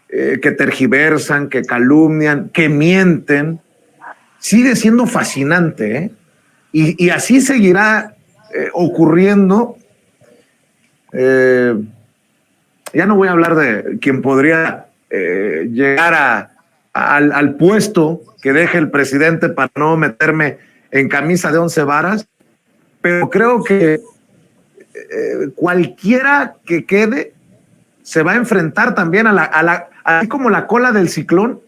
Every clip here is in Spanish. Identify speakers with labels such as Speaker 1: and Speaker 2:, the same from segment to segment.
Speaker 1: que tergiversan, que calumnian, que mienten, sigue siendo fascinante, ¿eh? Y así seguirá ocurriendo. Ya no voy a hablar de quien podría llegar al puesto que deje el presidente para no meterme en camisa de 11 varas, pero creo que cualquiera que quede se va a enfrentar también así como la cola del ciclón,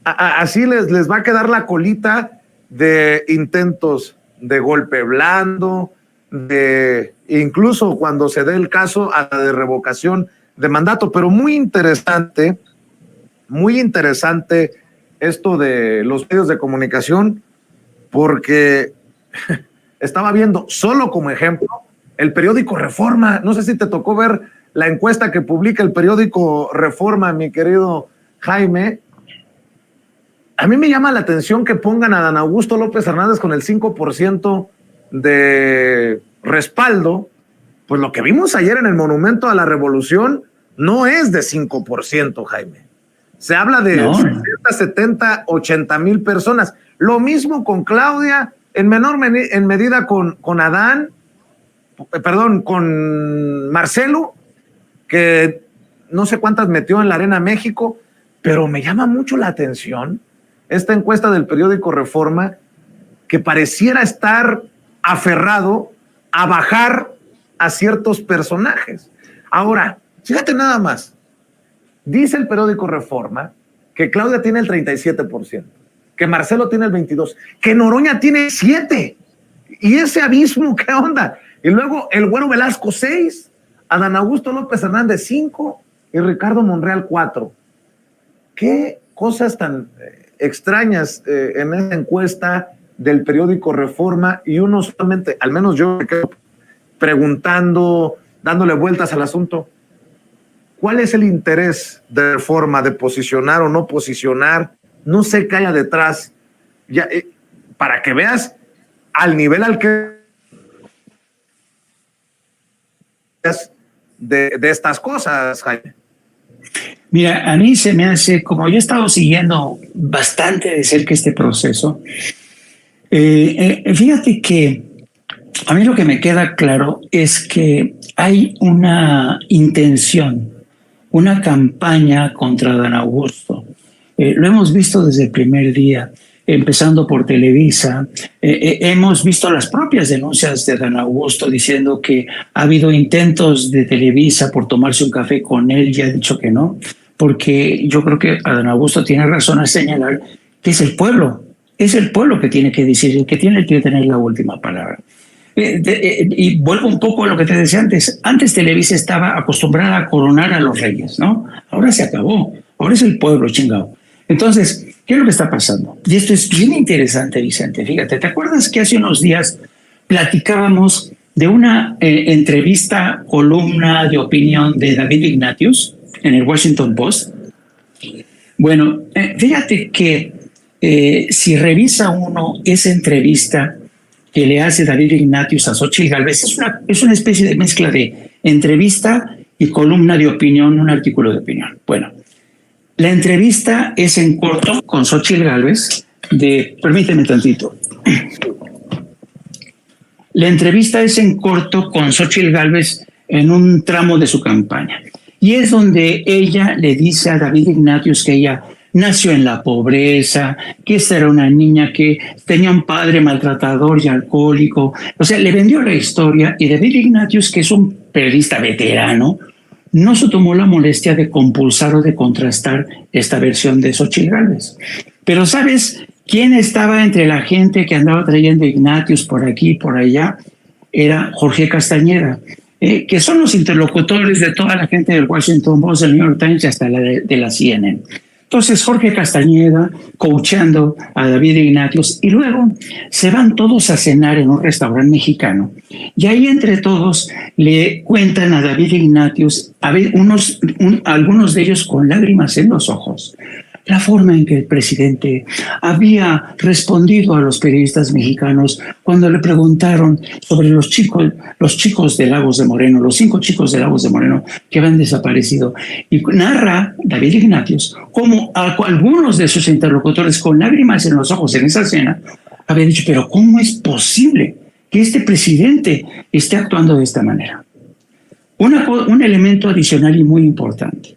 Speaker 1: así les va a quedar la colita de intentos de golpe blando, de incluso cuando se dé el caso a la de revocación de mandato. Pero muy interesante esto de los medios de comunicación, porque estaba viendo solo como ejemplo el periódico Reforma. No sé si te tocó ver la encuesta que publica el periódico Reforma, mi querido Jaime. A mí me llama la atención que pongan a Dan Augusto López Hernández con el 5% de respaldo. Pues lo que vimos ayer en el Monumento a la Revolución no es de 5%, Jaime. Se habla de 60, 70, 80 mil personas. Lo mismo con Claudia, en medida con con Marcelo, que no sé cuántas metió en la Arena México, pero me llama mucho la atención esta encuesta del periódico Reforma, que pareciera estar aferrado a bajar a ciertos personajes. Ahora, fíjate nada más, dice el periódico Reforma que Claudia tiene el 37%, que Marcelo tiene el 22%, que Noroña tiene 7%, y ese abismo, ¿qué onda? Y luego el Güero Velasco 6%, Adán Augusto López Hernández 5% y Ricardo Monreal 4%. ¿Qué cosas tan extrañas en esa encuesta del periódico Reforma? Y uno solamente, al menos yo me quedo preguntando, dándole vueltas al asunto, ¿cuál es el interés de Reforma de posicionar o no posicionar? No sé qué haya detrás, ya, para que veas al nivel al que de estas cosas, Jaime.
Speaker 2: Mira, a mí se me hace, como yo he estado siguiendo bastante de cerca este proceso, fíjate que a mí lo que me queda claro es que hay una intención, una campaña contra Dan Augusto. Lo hemos visto desde el primer día, empezando por Televisa. Hemos visto las propias denuncias de Dan Augusto diciendo que ha habido intentos de Televisa por tomarse un café con él y ha dicho que no, porque yo creo que Dan Augusto tiene razón al señalar que es el pueblo que tiene que decir, que tiene que tener la última palabra. Y vuelvo un poco a lo que te decía antes. Antes Televisa estaba acostumbrada a coronar a los reyes, ¿no? Ahora se acabó. Ahora es el pueblo, chingado. Entonces, ¿qué es lo que está pasando? Y esto es bien interesante, Vicente. Fíjate, ¿te acuerdas que hace unos días platicábamos de una entrevista, columna de opinión de David Ignatius en el Washington Post? Bueno, fíjate que si revisa uno esa entrevista que le hace David Ignatius a Xóchitl Gálvez, es una especie de mezcla de entrevista y columna de opinión, un artículo de opinión. Bueno, la entrevista es en corto con Xóchitl Gálvez permíteme tantito. La entrevista es en corto con Xóchitl Gálvez en un tramo de su campaña. Y es donde ella le dice a David Ignatius que ella nació en la pobreza, que esta era una niña que tenía un padre maltratador y alcohólico. O sea, le vendió la historia, y David Ignatius, que es un periodista veterano, no se tomó la molestia de compulsar o de contrastar esta versión de Xóchitl Gálvez. Pero ¿sabes quién estaba entre la gente que andaba trayendo Ignatius por aquí y por allá? Era Jorge Castañeda, que son los interlocutores de toda la gente del Washington Post, del New York Times y hasta de la CNN. Entonces Jorge Castañeda coachando a David Ignatius, y luego se van todos a cenar en un restaurante mexicano, y ahí entre todos le cuentan a David Ignatius, algunos de ellos con lágrimas en los ojos, la forma en que el presidente había respondido a los periodistas mexicanos cuando le preguntaron sobre los chicos de Lagos de Moreno, los 5 chicos de Lagos de Moreno que habían desaparecido. Y narra David Ignatius cómo algunos de sus interlocutores, con lágrimas en los ojos en esa escena, habían dicho, pero ¿cómo es posible que este presidente esté actuando de esta manera? Un elemento adicional y muy importante.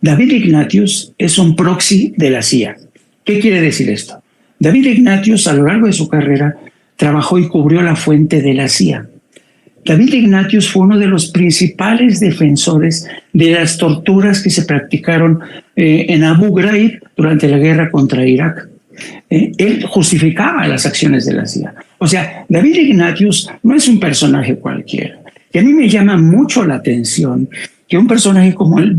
Speaker 2: David Ignatius es un proxy de la CIA. ¿Qué quiere decir esto? David Ignatius, a lo largo de su carrera, trabajó y cubrió la fuente de la CIA. David Ignatius fue uno de los principales defensores de las torturas que se practicaron en Abu Ghraib durante la guerra contra Irak. Él justificaba las acciones de la CIA. O sea, David Ignatius no es un personaje cualquiera. Y a mí me llama mucho la atención que un personaje como él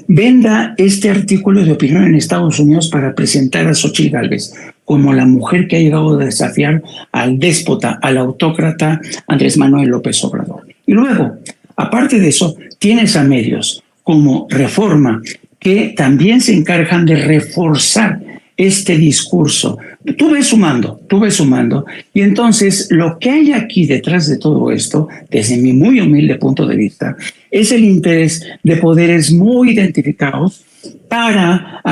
Speaker 2: venda este artículo de opinión en Estados Unidos para presentar a Xóchitl Gálvez como la mujer que ha llegado a desafiar al déspota, al autócrata Andrés Manuel López Obrador. Y luego, aparte de eso, tienes a medios como Reforma que también se encargan de reforzar este discurso. Tú ves sumando, y entonces lo que hay aquí detrás de todo esto, desde mi muy humilde punto de vista, es el interés de poderes muy identificados para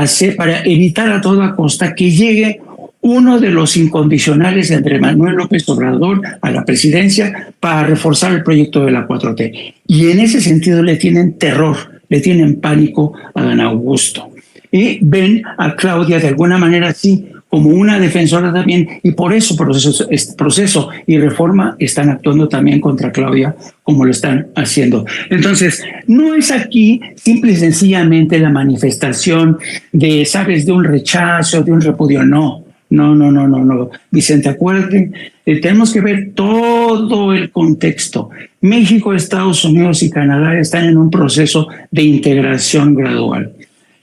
Speaker 2: evitar a toda costa que llegue uno de los incondicionales de Andrés Manuel López Obrador a la presidencia para reforzar el proyecto de la 4T. Y en ese sentido le tienen terror, le tienen pánico a Dan Augusto. Y ven a Claudia de alguna manera sí como una defensora también, y por eso Proceso y Reforma están actuando también contra Claudia como lo están haciendo. Entonces, no es aquí simple y sencillamente la manifestación de, sabes, de un rechazo, de un repudio, no. Vicente, acuérdate, tenemos que ver todo el contexto. México, Estados Unidos y Canadá están en un proceso de integración gradual.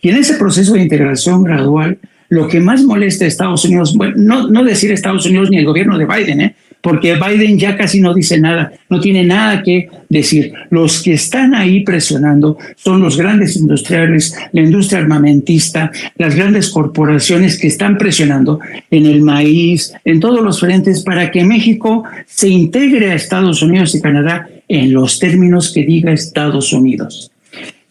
Speaker 2: Y en ese proceso de integración gradual, lo que más molesta a Estados Unidos, bueno, no decir Estados Unidos ni el gobierno de Biden, porque Biden ya casi no dice nada, no tiene nada que decir. Los que están ahí presionando son los grandes industriales, la industria armamentista, las grandes corporaciones que están presionando en el maíz, en todos los frentes para que México se integre a Estados Unidos y Canadá en los términos que diga Estados Unidos.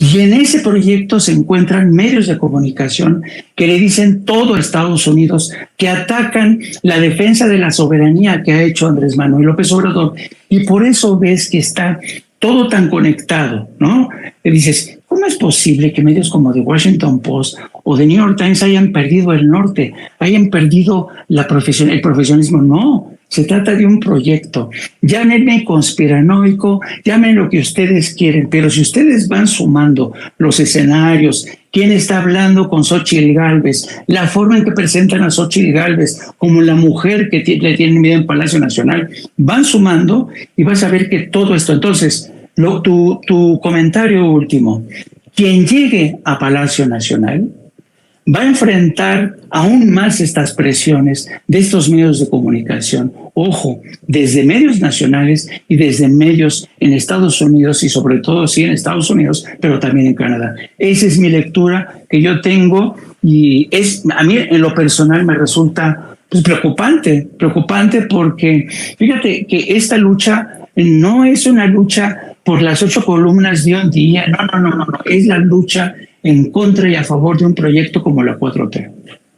Speaker 2: Y en ese proyecto se encuentran medios de comunicación que le dicen todo a Estados Unidos, que atacan la defensa de la soberanía que ha hecho Andrés Manuel López Obrador. Y por eso ves que está todo tan conectado, ¿no? Y dices, ¿cómo es posible que medios como The Washington Post o The New York Times hayan perdido el norte, hayan perdido el profesionalismo? No. Se trata de un proyecto. Llámenme conspiranoico, llamen lo que ustedes quieren, pero si ustedes van sumando los escenarios, quién está hablando con Xóchitl Gálvez, la forma en que presentan a Xóchitl Gálvez como la mujer que le tiene miedo en Palacio Nacional, van sumando y vas a ver que todo esto. Entonces, tu comentario último, quien llegue a Palacio Nacional va a enfrentar aún más estas presiones de estos medios de comunicación. Ojo, desde medios nacionales y desde medios en Estados Unidos y sobre todo sí en Estados Unidos, pero también en Canadá. Esa es mi lectura que yo tengo y a mí en lo personal me resulta preocupante porque fíjate que esta lucha no es una lucha por las 8 columnas de un día, no, es la lucha en contra y a favor de un proyecto como la 4T.